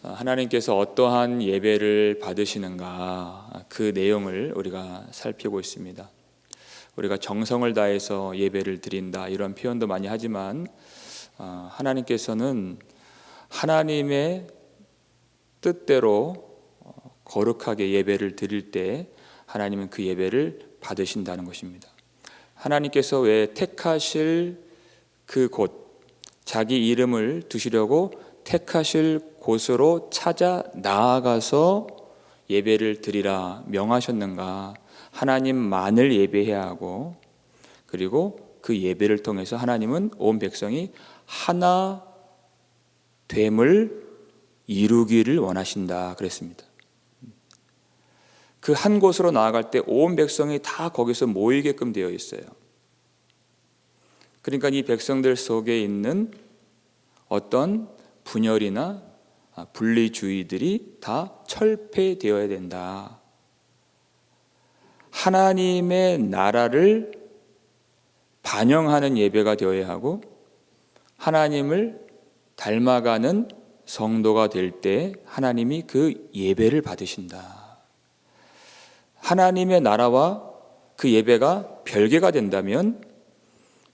하나님께서 어떠한 예배를 받으시는가, 그 내용을 우리가 살피고 있습니다. 우리가 정성을 다해서 예배를 드린다 이런 표현도 많이 하지만 하나님께서는 하나님의 뜻대로 거룩하게 예배를 드릴 때 하나님은 그 예배를 받으신다는 것입니다. 하나님께서 왜 택하실 그 곳, 자기 이름을 두시려고 택하실 곳으로 찾아 나아가서 예배를 드리라 명하셨는가? 하나님만을 예배해야 하고, 그리고 그 예배를 통해서 하나님은 온 백성이 하나 됨을 이루기를 원하신다 그랬습니다. 그 한 곳으로 나아갈 때 온 백성이 다 거기서 모이게끔 되어 있어요. 그러니까 이 백성들 속에 있는 어떤 분열이나 분리주의들이 다 철폐되어야 된다. 하나님의 나라를 반영하는 예배가 되어야 하고, 하나님을 닮아가는 성도가 될 때 하나님이 그 예배를 받으신다. 하나님의 나라와 그 예배가 별개가 된다면,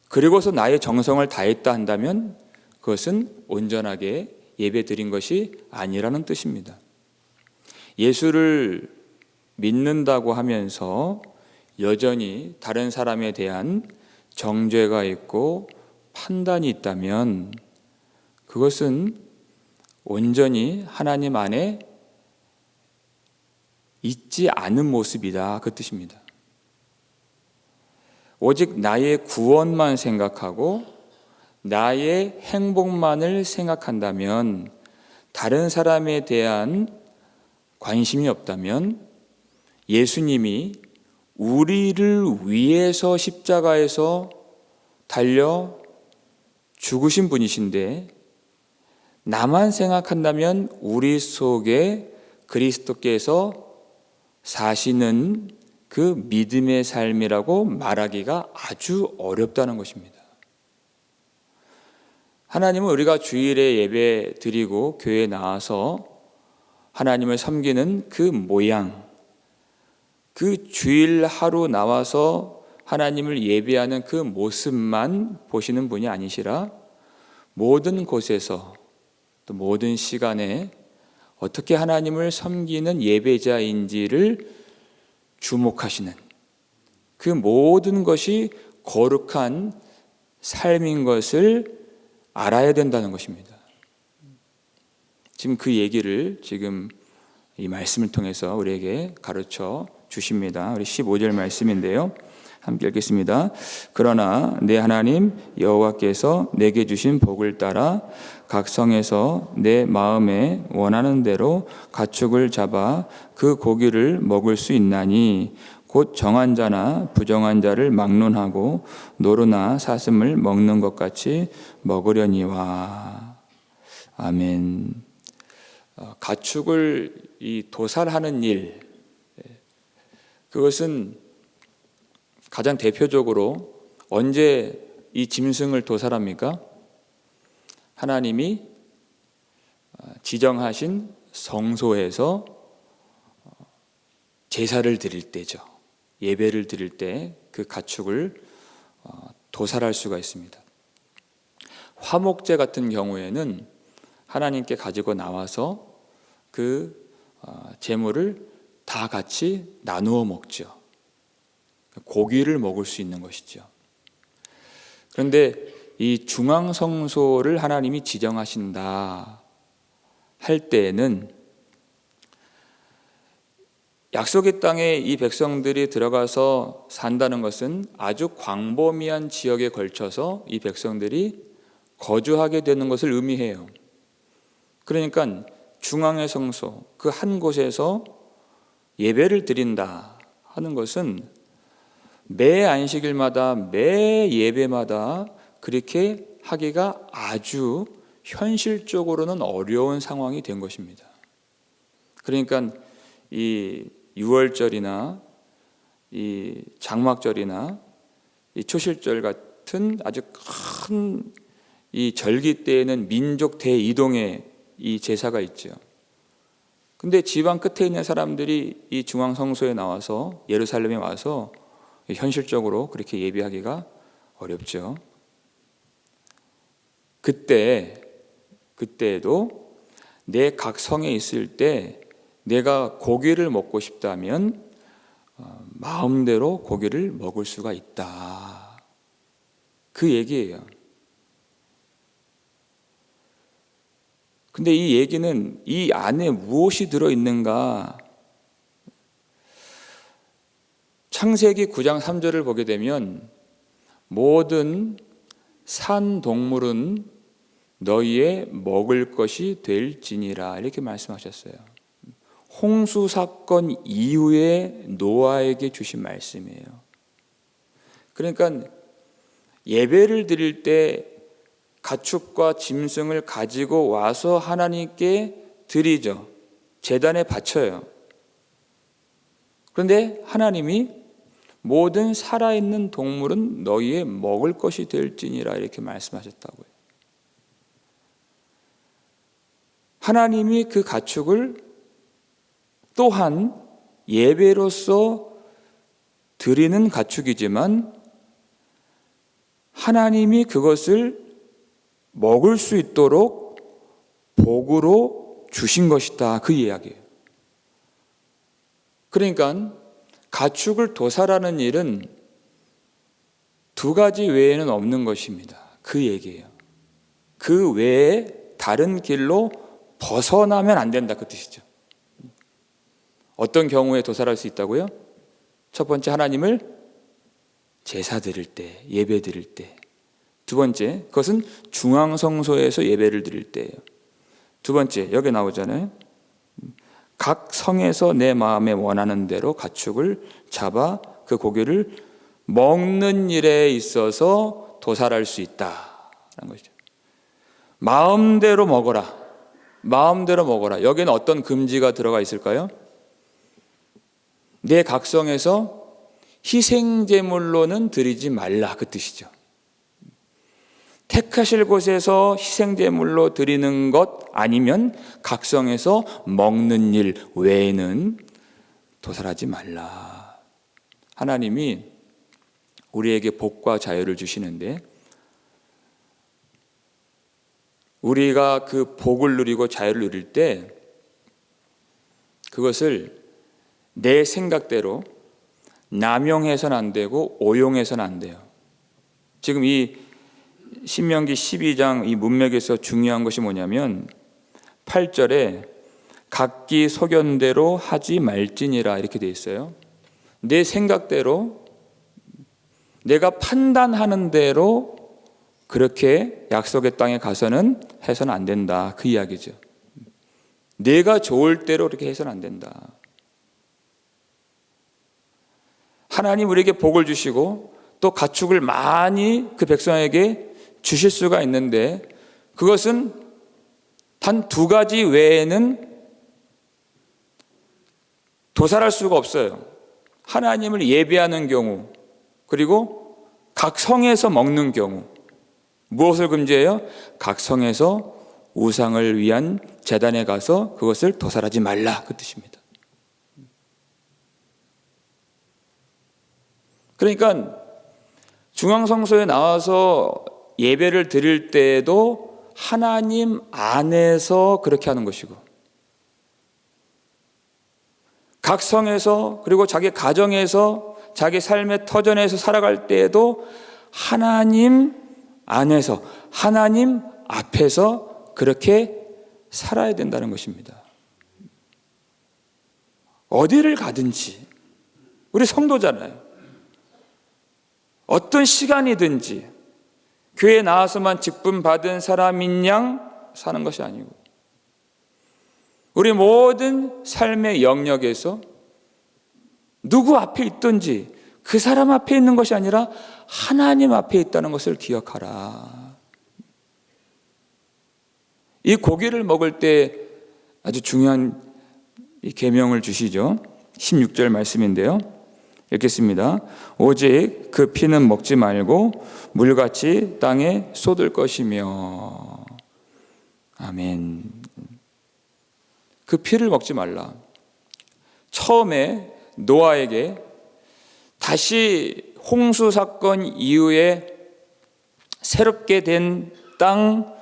그리고서 나의 정성을 다했다 한다면 그것은 온전하게 예배 드린 것이 아니라는 뜻입니다. 예수를 믿는다고 하면서 여전히 다른 사람에 대한 정죄가 있고 판단이 있다면 그것은 온전히 하나님 안에 있지 않은 모습이다 그 뜻입니다. 오직 나의 구원만 생각하고 나의 행복만을 생각한다면, 다른 사람에 대한 관심이 없다면, 예수님이 우리를 위해서 십자가에서 달려 죽으신 분이신데 나만 생각한다면 우리 속에 그리스도께서 사시는 그 믿음의 삶이라고 말하기가 아주 어렵다는 것입니다. 하나님은 우리가 주일에 예배 드리고 교회에 나와서 하나님을 섬기는 그 모양, 그 주일 하루 나와서 하나님을 예배하는 그 모습만 보시는 분이 아니시라 모든 곳에서 또 모든 시간에 어떻게 하나님을 섬기는 예배자인지를 주목하시는, 그 모든 것이 거룩한 삶인 것을 알아야 된다는 것입니다. 지금 그 얘기를 지금 이 말씀을 통해서 우리에게 가르쳐 주십니다. 우리 15절 말씀인데요, 함께 읽겠습니다. 그러나 내 하나님 여호와께서 내게 주신 복을 따라 각 성에서 내 마음에 원하는 대로 가축을 잡아 그 고기를 먹을 수 있나니 곧 정한 자나 부정한 자를 막론하고 노루나 사슴을 먹는 것 같이 먹으려니와. 아멘. 가축을 도살하는 일, 그것은 가장 대표적으로 언제 이 짐승을 도살합니까? 하나님이 지정하신 성소에서 제사를 드릴 때죠. 예배를 드릴 때 그 가축을 도살할 수가 있습니다. 화목제 같은 경우에는 하나님께 가지고 나와서 그 제물을 다 같이 나누어 먹죠. 고기를 먹을 수 있는 것이죠. 그런데 이 중앙성소를 하나님이 지정하신다 할 때에는 약속의 땅에 이 백성들이 들어가서 산다는 것은 아주 광범위한 지역에 걸쳐서 이 백성들이 거주하게 되는 것을 의미해요. 그러니까 중앙의 성소, 그 한 곳에서 예배를 드린다 하는 것은 매 안식일마다, 매 예배마다 그렇게 하기가 아주 현실적으로는 어려운 상황이 된 것입니다. 그러니까 이 6월절이나 이 장막절이나 이 초실절 같은 아주 큰 이 절기 때에는 민족 대이동의 이 제사가 있죠. 근데 지방 끝에 있는 사람들이 이 중앙 성소에 나와서 예루살렘에 와서 현실적으로 그렇게 예배하기가 어렵죠. 그때에도 내 각 성에 있을 때 내가 고기를 먹고 싶다면 마음대로 고기를 먹을 수가 있다. 그 얘기예요. 근데 이 얘기는 이 안에 무엇이 들어있는가? 창세기 9장 3절을 보게 되면 모든 산 동물은 너희의 먹을 것이 될지니라 이렇게 말씀하셨어요. 홍수 사건 이후에 노아에게 주신 말씀이에요. 그러니까 예배를 드릴 때 가축과 짐승을 가지고 와서 하나님께 드리죠. 제단에 바쳐요. 그런데 하나님이 모든 살아있는 동물은 너희의 먹을 것이 될지니라 이렇게 말씀하셨다고요. 하나님이 그 가축을 또한 예배로서 드리는 가축이지만 하나님이 그것을 먹을 수 있도록 복으로 주신 것이다. 그 이야기예요. 그러니까 가축을 도살하는 일은 두 가지 외에는 없는 것입니다. 그 얘기예요. 그 외에 다른 길로 벗어나면 안 된다. 그 뜻이죠. 어떤 경우에 도살할 수 있다고요? 첫 번째, 하나님을 제사 드릴 때, 예배 드릴 때. 두 번째, 그것은 중앙성소에서 예배를 드릴 때예요. 두 번째, 여기 나오잖아요. 각 성에서 내 마음에 원하는 대로 가축을 잡아 그 고기를 먹는 일에 있어서 도살할 수 있다라는 것이죠. 마음대로 먹어라. 마음대로 먹어라. 여기는 어떤 금지가 들어가 있을까요? 내 각성에서 희생제물로는 드리지 말라. 그 뜻이죠. 택하실 곳에서 희생제물로 드리는 것 아니면 각성에서 먹는 일 외에는 도살하지 말라. 하나님이 우리에게 복과 자유를 주시는데 우리가 그 복을 누리고 자유를 누릴 때 그것을 내 생각대로 남용해서는 안 되고 오용해서는 안 돼요. 지금 이 신명기 12장 이 문맥에서 중요한 것이 뭐냐면 8절에 각기 소견대로 하지 말지니라 이렇게 돼 있어요. 내 생각대로 내가 판단하는 대로 그렇게 약속의 땅에 가서는 해서는 안 된다. 그 이야기죠. 내가 좋을 대로 그렇게 해서는 안 된다. 하나님 우리에게 복을 주시고 또 가축을 많이 그 백성에게 주실 수가 있는데 그것은 단 두 가지 외에는 도살할 수가 없어요. 하나님을 예배하는 경우 그리고 각 성에서 먹는 경우. 무엇을 금지해요? 각 성에서 우상을 위한 제단에 가서 그것을 도살하지 말라. 그 뜻입니다. 그러니까 중앙성소에 나와서 예배를 드릴 때에도 하나님 안에서 그렇게 하는 것이고 각 성에서 그리고 자기 가정에서 자기 삶의 터전에서 살아갈 때에도 하나님 안에서 하나님 앞에서 그렇게 살아야 된다는 것입니다. 어디를 가든지 우리 성도잖아요. 어떤 시간이든지 교회에 나와서만 직분 받은 사람인 양 사는 것이 아니고 우리 모든 삶의 영역에서 누구 앞에 있든지 그 사람 앞에 있는 것이 아니라 하나님 앞에 있다는 것을 기억하라. 이 고기를 먹을 때 아주 중요한 이 계명을 주시죠. 16절 말씀인데요. 읽겠습니다. 오직 그 피는 먹지 말고 물같이 땅에 쏟을 것이며. 아멘. 그 피를 먹지 말라. 처음에 노아에게 다시 홍수 사건 이후에 새롭게 된 땅,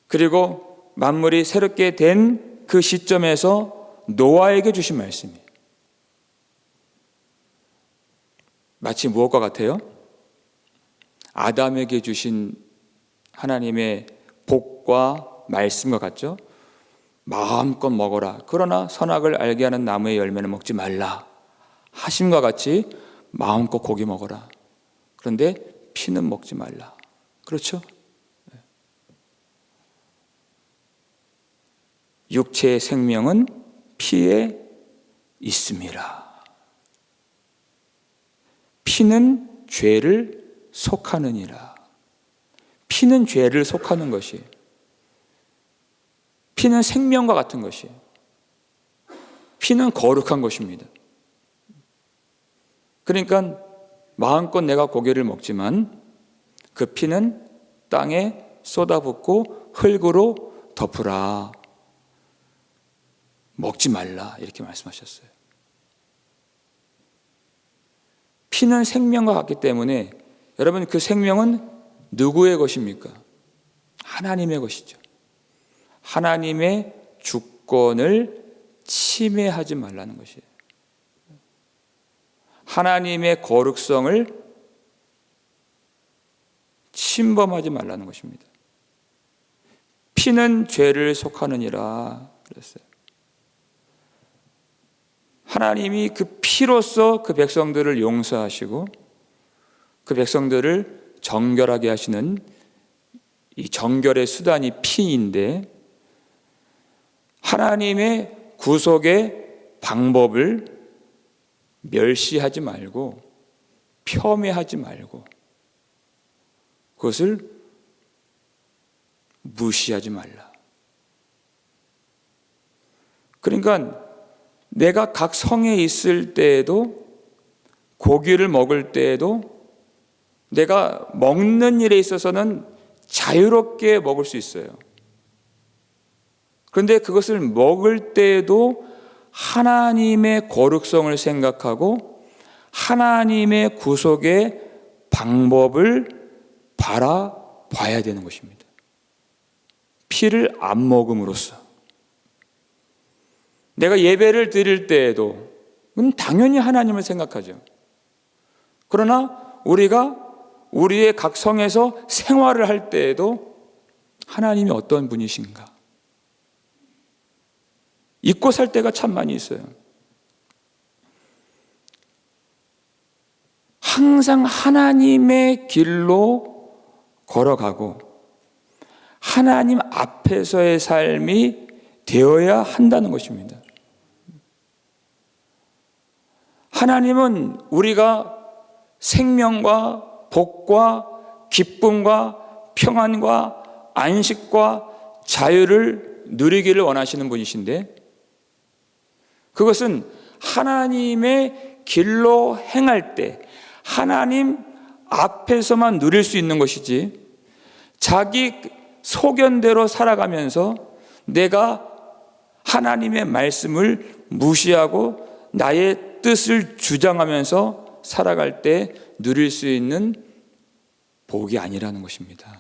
그리고 만물이 새롭게 된 그 시점에서 노아에게 주신 말씀이에요. 마치 무엇과 같아요? 아담에게 주신 하나님의 복과 말씀과 같죠? 마음껏 먹어라. 그러나 선악을 알게 하는 나무의 열매는 먹지 말라. 하심과 같이 마음껏 고기 먹어라. 그런데 피는 먹지 말라. 그렇죠? 육체의 생명은 피에 있음이라. 피는 죄를 속하느니라. 피는 죄를 속하는 것이에요. 피는 생명과 같은 것이에요. 피는 거룩한 것입니다. 그러니까 마음껏 내가 고기를 먹지만 그 피는 땅에 쏟아붓고 흙으로 덮으라. 먹지 말라. 이렇게 말씀하셨어요. 피는 생명과 같기 때문에 여러분, 그 생명은 누구의 것입니까? 하나님의 것이죠. 하나님의 주권을 침해하지 말라는 것이에요. 하나님의 거룩성을 침범하지 말라는 것입니다. 피는 죄를 속하느니라 그랬어요. 하나님이 그 피로써 그 백성들을 용서하시고 그 백성들을 정결하게 하시는 이 정결의 수단이 피인데, 하나님의 구속의 방법을 멸시하지 말고 폄훼하지 말고 그것을 무시하지 말라. 그러니까 내가 각 성에 있을 때에도, 고기를 먹을 때에도 내가 먹는 일에 있어서는 자유롭게 먹을 수 있어요. 그런데 그것을 먹을 때에도 하나님의 거룩성을 생각하고 하나님의 구속의 방법을 바라봐야 되는 것입니다. 피를 안 먹음으로써. 내가 예배를 드릴 때에도 그건 당연히 하나님을 생각하죠. 그러나 우리가 우리의 각 성에서 생활을 할 때에도 하나님이 어떤 분이신가? 잊고 살 때가 참 많이 있어요. 항상 하나님의 길로 걸어가고 하나님 앞에서의 삶이 되어야 한다는 것입니다. 하나님은 우리가 생명과 복과 기쁨과 평안과 안식과 자유를 누리기를 원하시는 분이신데, 그것은 하나님의 길로 행할 때 하나님 앞에서만 누릴 수 있는 것이지, 자기 소견대로 살아가면서 내가 하나님의 말씀을 무시하고 나의 뜻을 주장하면서 살아갈 때 누릴 수 있는 복이 아니라는 것입니다.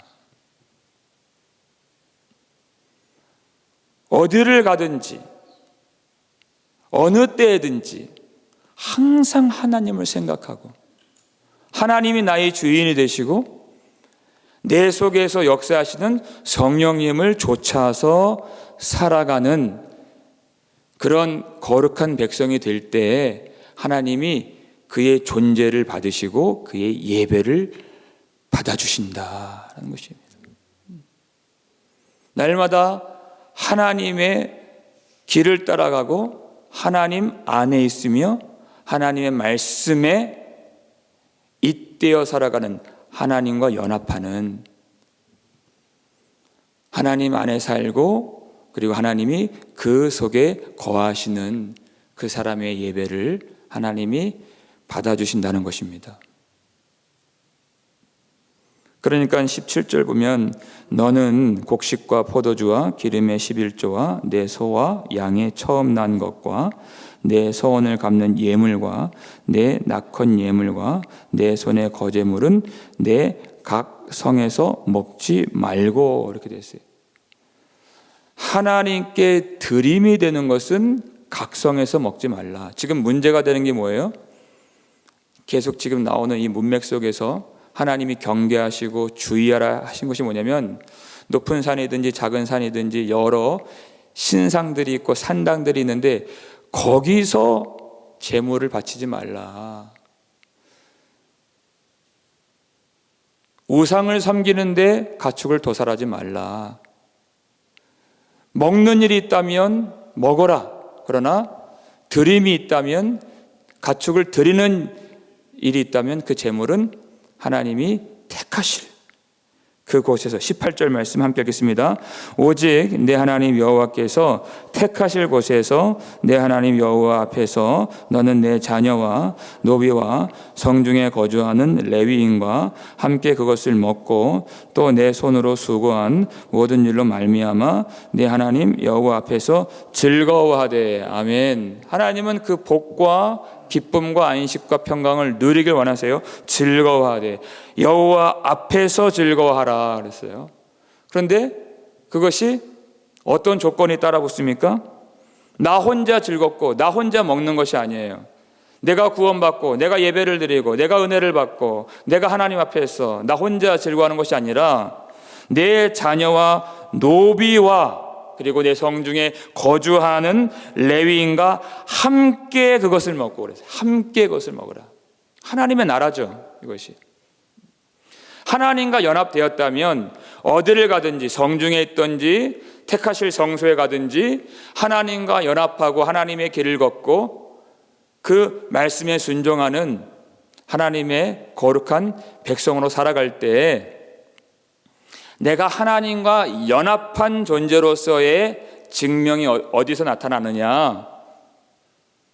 어디를 가든지 어느 때든지 항상 하나님을 생각하고 하나님이 나의 주인이 되시고 내 속에서 역사하시는 성령님을 좇아서 살아가는 그런 거룩한 백성이 될 때에 하나님이 그의 존재를 받으시고 그의 예배를 받아주신다는 것입니다. 날마다 하나님의 길을 따라가고 하나님 안에 있으며 하나님의 말씀에 잇대어 살아가는, 하나님과 연합하는, 하나님 안에 살고 그리고 하나님이 그 속에 거하시는 그 사람의 예배를 하나님이 받아주신다는 것입니다. 그러니까 17절 보면 너는 곡식과 포도주와 기름의 11조와 내 소와 양의 처음 난 것과 내 서원을 갚는 예물과 내 낙헌 예물과 내 손의 거제물은 내 각 성에서 먹지 말고, 이렇게 됐어요. 하나님께 드림이 되는 것은 각 성에서 먹지 말라. 지금 문제가 되는 게 뭐예요? 계속 지금 나오는 이 문맥 속에서 하나님이 경계하시고 주의하라 하신 것이 뭐냐면, 높은 산이든지 작은 산이든지 여러 신상들이 있고 산당들이 있는데 거기서 제물을 바치지 말라. 우상을 섬기는데 가축을 도살하지 말라. 먹는 일이 있다면 먹어라. 그러나 드림이 있다면, 가축을 드리는 일이 있다면 그 제물은 하나님이 택하실 그곳에서, 18절 말씀 함께 읽겠습니다. 오직 내 하나님 여호와께서 택하실 곳에서 내 하나님 여호와 앞에서 너는 내 자녀와 노비와 성중에 거주하는 레위인과 함께 그것을 먹고 또 내 손으로 수고한 모든 일로 말미암아 내 하나님 여호와 앞에서 즐거워하되. 아멘. 하나님은 그 복과 기쁨과 안식과 평강을 누리길 원하세요. 즐거워하되. 여호와 앞에서 즐거워하라 그랬어요. 그런데 그것이 어떤 조건이 따라 붙습니까? 나 혼자 즐겁고 나 혼자 먹는 것이 아니에요. 내가 구원받고 내가 예배를 드리고 내가 은혜를 받고 내가 하나님 앞에서 나 혼자 즐거워하는 것이 아니라 내 자녀와 노비와 그리고 내 성중에 거주하는 레위인과 함께 그것을 먹고 그래서 함께 그것을 먹으라. 하나님의 나라죠, 이것이. 하나님과 연합되었다면 어디를 가든지, 성중에 있든지 택하실 성소에 가든지 하나님과 연합하고 하나님의 길을 걷고 그 말씀에 순종하는 하나님의 거룩한 백성으로 살아갈 때 내가 하나님과 연합한 존재로서의 증명이 어디서 나타나느냐?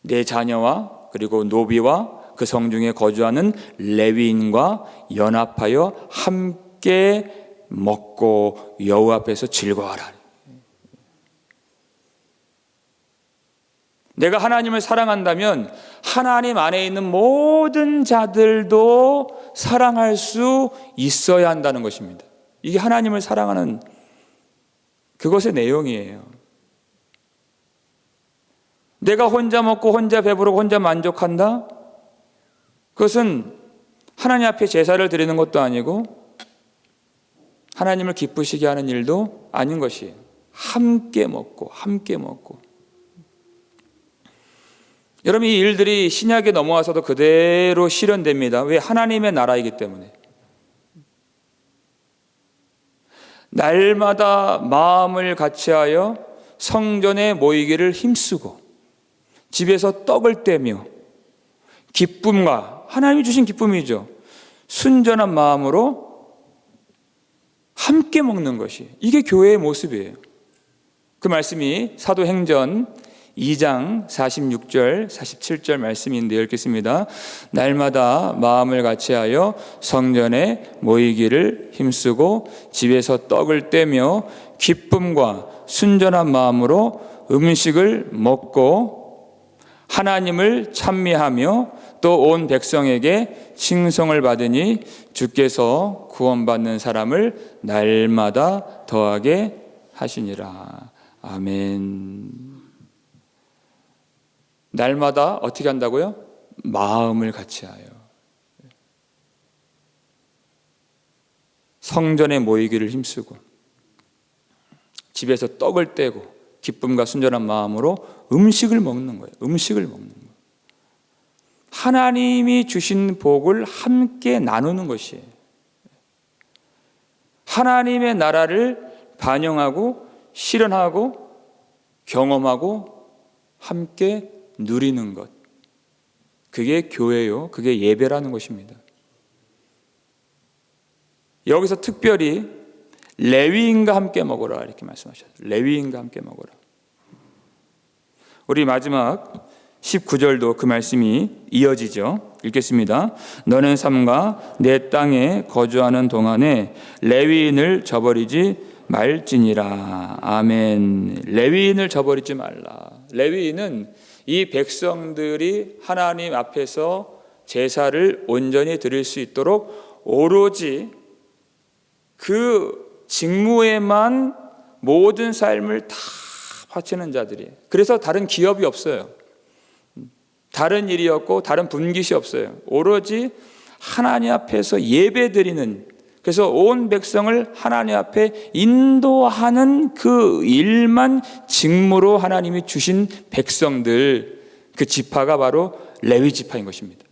내 자녀와 그리고 노비와 그 성중에 거주하는 레위인과 연합하여 함께 먹고 여호와 앞에서 즐거워하라. 내가 하나님을 사랑한다면 하나님 안에 있는 모든 자들도 사랑할 수 있어야 한다는 것입니다. 이게 하나님을 사랑하는 그것의 내용이에요. 내가 혼자 먹고 혼자 배부르고 혼자 만족한다? 그것은 하나님 앞에 제사를 드리는 것도 아니고 하나님을 기쁘시게 하는 일도 아닌 것이에요. 함께 먹고 함께 먹고. 여러분, 이 일들이 신약에 넘어와서도 그대로 실현됩니다. 왜? 하나님의 나라이기 때문에. 날마다 마음을 같이하여 성전에 모이기를 힘쓰고 집에서 떡을 떼며 기쁨과, 하나님이 주신 기쁨이죠, 순전한 마음으로 함께 먹는 것이, 이게 교회의 모습이에요. 그 말씀이 사도행전 2장 46절 47절 말씀인데 읽겠습니다. 날마다 마음을 같이하여 성전에 모이기를 힘쓰고 집에서 떡을 떼며 기쁨과 순전한 마음으로 음식을 먹고 하나님을 찬미하며 또 온 백성에게 칭송을 받으니 주께서 구원받는 사람을 날마다 더하게 하시니라. 아멘. 날마다 어떻게 한다고요? 마음을 같이하여 성전에 모이기를 힘쓰고 집에서 떡을 떼고 기쁨과 순전한 마음으로 음식을 먹는 거예요. 음식을 먹는 거예요. 하나님이 주신 복을 함께 나누는 것이에요. 하나님의 나라를 반영하고 실현하고 경험하고 함께 누리는 것, 그게 교회요, 그게 예배라는 것입니다. 여기서 특별히 레위인과 함께 먹어라 이렇게 말씀하셨어요. 레위인과 함께 먹어라. 우리 마지막 19절도 그 말씀이 이어지죠. 읽겠습니다. 너는 삼가 내 땅에 거주하는 동안에 레위인을 저버리지 말지니라. 아멘. 레위인을 저버리지 말라. 레위인은 이 백성들이 하나님 앞에서 제사를 온전히 드릴 수 있도록 오로지 그 직무에만 모든 삶을 다 바치는 자들이에요. 그래서 다른 기업이 없어요. 다른 일이 없고 다른 분깃이 없어요. 오로지 하나님 앞에서 예배드리는, 그래서 온 백성을 하나님 앞에 인도하는 그 일만 직무로 하나님이 주신 백성들, 그 지파가 바로 레위 지파인 것입니다.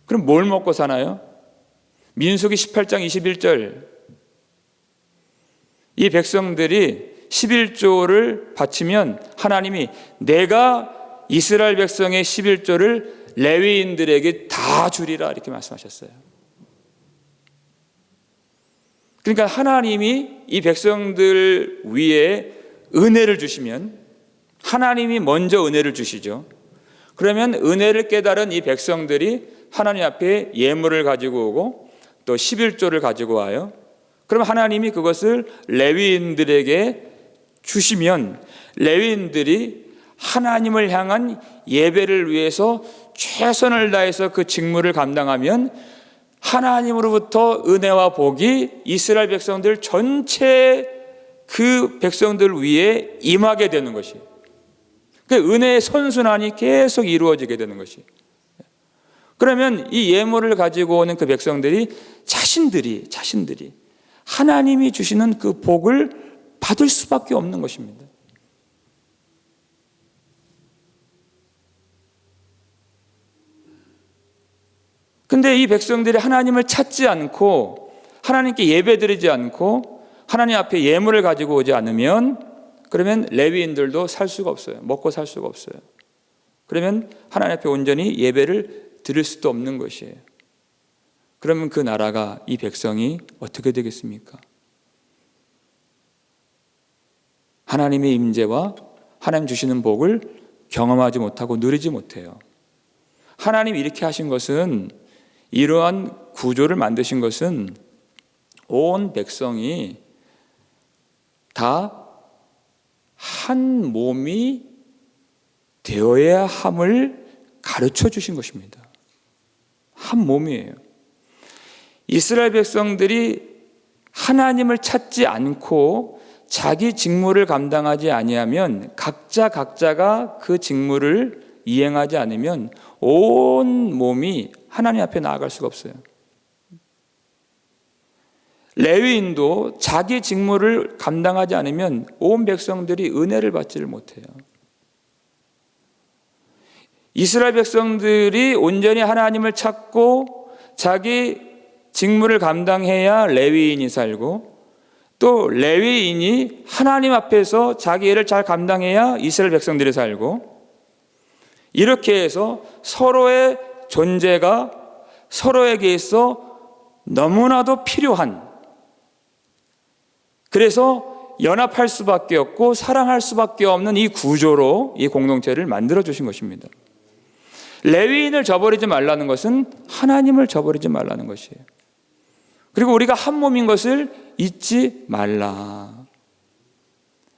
그럼 뭘 먹고 사나요? 민수기 18장 21절, 이 백성들이 11조를 바치면 하나님이 내가 이스라엘 백성의 11조를 레위인들에게 다 주리라 이렇게 말씀하셨어요. 그러니까 하나님이 이 백성들 위에 은혜를 주시면 하나님이 먼저 은혜를 주시죠. 그러면 은혜를 깨달은 이 백성들이 하나님 앞에 예물을 가지고 오고 또 11조를 가지고 와요. 그럼 하나님이 그것을 레위인들에게 주시면 레위인들이 하나님을 향한 예배를 위해서 최선을 다해서 그 직무를 감당하면 하나님으로부터 은혜와 복이 이스라엘 백성들 전체 그 백성들 위에 임하게 되는 것이, 그 은혜의 선순환이 계속 이루어지게 되는 것이. 그러면 이 예물을 가지고 오는 그 백성들이 자신들이 하나님이 주시는 그 복을 받을 수밖에 없는 것입니다. 근데 이 백성들이 하나님을 찾지 않고 하나님께 예배드리지 않고 하나님 앞에 예물을 가지고 오지 않으면, 그러면 레위인들도 살 수가 없어요. 먹고 살 수가 없어요. 그러면 하나님 앞에 온전히 예배를 드릴 수도 없는 것이에요. 그러면 그 나라가, 이 백성이 어떻게 되겠습니까? 하나님의 임재와 하나님 주시는 복을 경험하지 못하고 누리지 못해요. 하나님이 이렇게 하신 것은, 이러한 구조를 만드신 것은 온 백성이 다 한 몸이 되어야 함을 가르쳐 주신 것입니다. 한 몸이에요. 이스라엘 백성들이 하나님을 찾지 않고 자기 직무를 감당하지 아니하면, 각자가 그 직무를 이행하지 않으면 온 몸이 하나님 앞에 나아갈 수가 없어요. 레위인도 자기 직무를 감당하지 않으면 온 백성들이 은혜를 받지를 못해요. 이스라엘 백성들이 온전히 하나님을 찾고 자기 직무를 감당해야 레위인이 살고, 또 레위인이 하나님 앞에서 자기 일을 잘 감당해야 이스라엘 백성들이 살고, 이렇게 해서 서로의 존재가 서로에게 있어 너무나도 필요한, 그래서 연합할 수밖에 없고 사랑할 수밖에 없는 이 구조로 이 공동체를 만들어 주신 것입니다. 레위인을 저버리지 말라는 것은 하나님을 저버리지 말라는 것이에요. 그리고 우리가 한 몸인 것을 잊지 말라.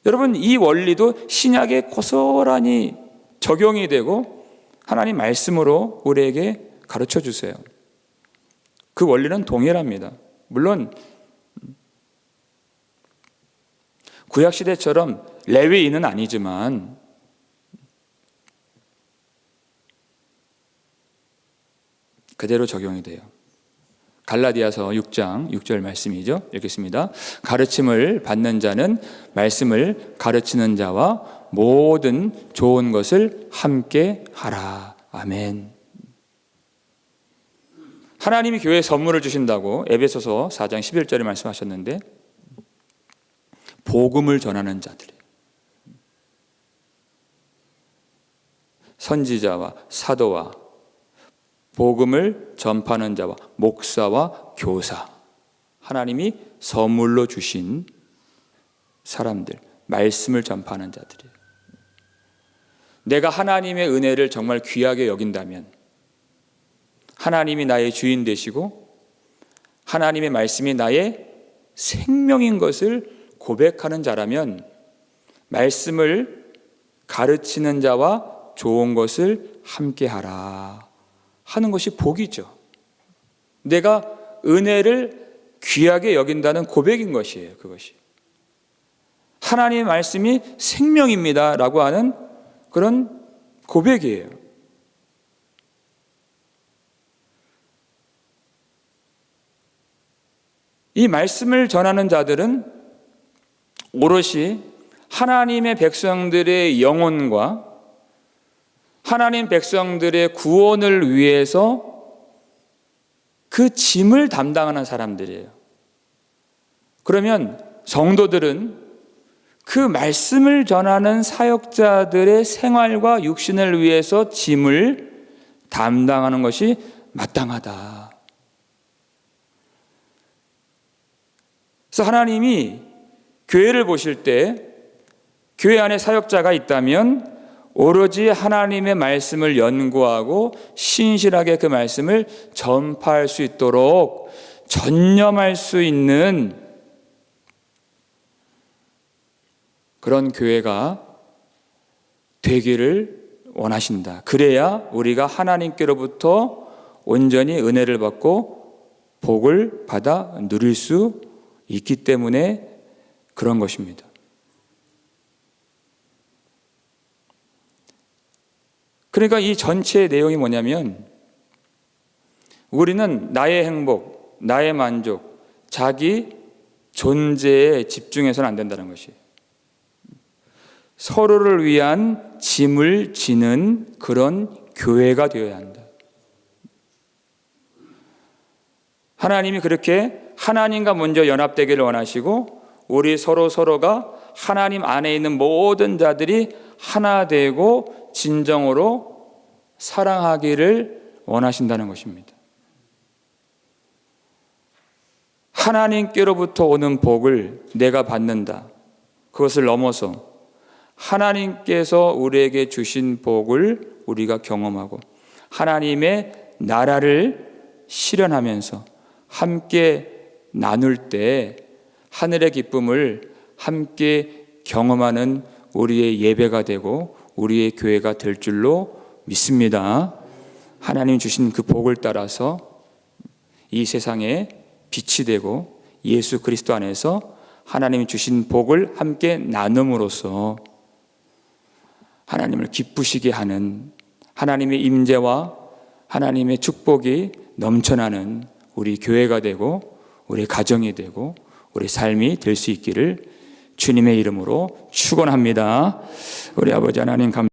여러분, 이 원리도 신약에 고스란히 적용이 되고 하나님 말씀으로 우리에게 가르쳐 주세요. 그 원리는 동일합니다. 물론 구약시대처럼 레위인은 아니지만 그대로 적용이 돼요. 갈라디아서 6장 6절 말씀이죠. 읽겠습니다. 가르침을 받는 자는 말씀을 가르치는 자와 모든 좋은 것을 함께 하라. 아멘. 하나님이 교회에 선물을 주신다고 에베소서 4장 11절에 말씀하셨는데, 복음을 전하는 자들이에요. 선지자와 사도와 복음을 전파하는 자와 목사와 교사, 하나님이 선물로 주신 사람들, 말씀을 전파하는 자들이에요. 내가 하나님의 은혜를 정말 귀하게 여긴다면, 하나님이 나의 주인 되시고 하나님의 말씀이 나의 생명인 것을 고백하는 자라면 말씀을 가르치는 자와 좋은 것을 함께하라 하는 것이 복이죠. 내가 은혜를 귀하게 여긴다는 고백인 것이에요. 그것이 하나님의 말씀이 생명입니다 라고 하는 그런 고백이에요. 이 말씀을 전하는 자들은 오롯이 하나님의 백성들의 영혼과 하나님 백성들의 구원을 위해서 그 짐을 담당하는 사람들이에요. 그러면 성도들은 그 말씀을 전하는 사역자들의 생활과 육신을 위해서 짐을 담당하는 것이 마땅하다. 그래서 하나님이 교회를 보실 때 교회 안에 사역자가 있다면 오로지 하나님의 말씀을 연구하고 신실하게 그 말씀을 전파할 수 있도록 전념할 수 있는 그런 교회가 되기를 원하신다. 그래야 우리가 하나님께로부터 온전히 은혜를 받고 복을 받아 누릴 수 있기 때문에 그런 것입니다. 그러니까 이 전체의 내용이 뭐냐면 우리는 나의 행복, 나의 만족, 자기 존재에 집중해서는 안 된다는 것이에요. 서로를 위한 짐을 지는 그런 교회가 되어야 한다. 하나님이 그렇게 하나님과 먼저 연합되기를 원하시고 우리 서로가 하나님 안에 있는 모든 자들이 하나 되고 진정으로 사랑하기를 원하신다는 것입니다. 하나님께로부터 오는 복을 내가 받는다. 그것을 넘어서 하나님께서 우리에게 주신 복을 우리가 경험하고 하나님의 나라를 실현하면서 함께 나눌 때 하늘의 기쁨을 함께 경험하는 우리의 예배가 되고 우리의 교회가 될 줄로 믿습니다. 하나님 주신 그 복을 따라서 이 세상에 빛이 되고 예수 그리스도 안에서 하나님이 주신 복을 함께 나눔으로써 하나님을 기쁘시게 하는 하나님의 임재와 하나님의 축복이 넘쳐나는 우리 교회가 되고 우리 가정이 되고 우리 삶이 될 수 있기를 주님의 이름으로 축원합니다. 우리 아버지 하나님 감사합니다.